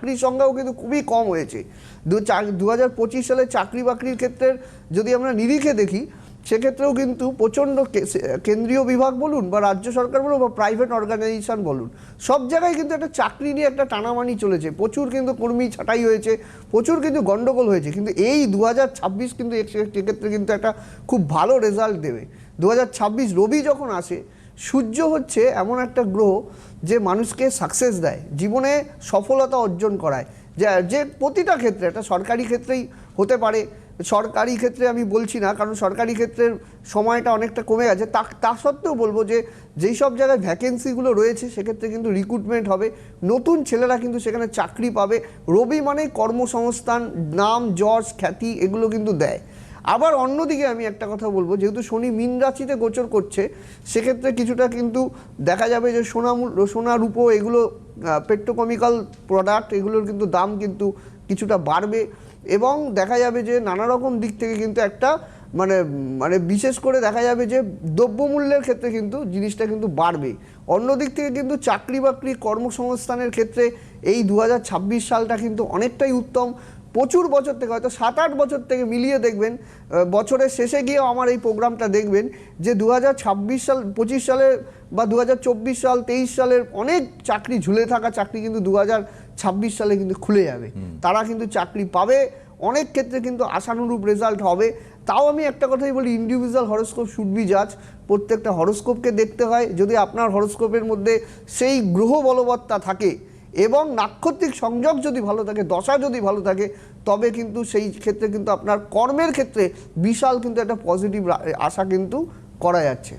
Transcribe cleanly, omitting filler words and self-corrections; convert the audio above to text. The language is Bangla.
চাকরির সংখ্যাও কিন্তু খুবই কম হয়েছে। 2025 সালে চাকরি বাকরির ক্ষেত্রে যদি আমরা নিরিখে দেখি, সেক্ষেত্রেও কিন্তু প্রচণ্ড কেন্দ্রীয় বিভাগ বলুন বা রাজ্য সরকার বলুন বা প্রাইভেট অর্গানাইজেশন বলুন, সব জায়গায় কিন্তু একটা চাকরি নিয়ে একটা টানামানি চলেছে। প্রচুর কিন্তু কর্মী ছাঁটাই হয়েছে, প্রচুর কিন্তু গণ্ডগোল হয়েছে। কিন্তু এই 2026 কিন্তু সেক্ষেত্রে কিন্তু একটা খুব ভালো রেজাল্ট দেবে। 2026 রবি যখন আসে, সূর্য হচ্ছে এমন একটা গ্রহ যে মানুষকে সাকসেস দেয়, জীবনে সফলতা অর্জন করায়, যে প্রতিটা ক্ষেত্রে, একটা সরকারি ক্ষেত্রেই হতে পারে। সরকারি ক্ষেত্রে আমি বলছি না, কারণ সরকারি ক্ষেত্রের সময়টা অনেকটা কমে গেছে। তা সত্ত্বেও বলবো যে যেই সব জায়গায় ভ্যাকেন্সিগুলো রয়েছে সেক্ষেত্রে কিন্তু রিক্রুটমেন্ট হবে, নতুন ছেলেরা কিন্তু সেখানে চাকরি পাবে। রবি মানে কর্মসংস্থান, নাম, যশ, খ্যাতি এগুলো কিন্তু দেয়। আবার অন্যদিকে আমি একটা কথা বলবো, যেহেতু শনি মীন রাশিতে গোচর করছে, সেক্ষেত্রে কিছুটা কিন্তু দেখা যাবে যে সোনা রূপো এগুলো, পেট্রোকেমিক্যাল প্রোডাক্ট এগুলোর কিন্তু দাম কিন্তু কিছুটা বাড়বে। এবং দেখা যাবে যে নানা রকম দিক থেকে কিন্তু একটা মানে বিশেষ করে দেখা যাবে যে দ্রব্যমূল্যের ক্ষেত্রে কিন্তু জিনিসটা কিন্তু বাড়বে। অন্য দিক থেকে কিন্তু চাকরি বাকরি কর্মসংস্থানের ক্ষেত্রে এই 2026 সালটা কিন্তু অনেকটাই উত্তম। প্রচুর বছর থেকে, হয়তো 7-8 বছর থেকে মিলিয়ে দেখবেন, বছরের শেষে গিয়েও আমার এই প্রোগ্রামটা দেখবেন যে 2026 সাল, 25 সালে বা 2024 সাল, 23 সালের অনেক চাকরি, ঝুলে থাকা চাকরি কিন্তু 2026 সালে কিন্তু খুলে যাবে। তারা কিন্তু চাকরি পাবে, অনেক ক্ষেত্রে কিন্তু আশানুরূপ রেজাল্ট হবে। তাও আমি একটা কথাই বলি, ইন্ডিভিজুয়াল হরোস্কোপ শুড বি জাজ। প্রত্যেকটা হরোস্কোপকে দেখতে হয়। যদি আপনার হরোস্কোপের মধ্যে সেই গ্রহ বলবত্তা থাকে এবং নাক্ষত্রিক সংযোগ যদি ভালো থাকে, দশা যদি ভালো থাকে, তবে কিন্তু সেই ক্ষেত্রে কিন্তু আপনার কর্মের ক্ষেত্রে বিশাল কিন্তু একটা পজিটিভ আশা কিন্তু করা যাচ্ছে।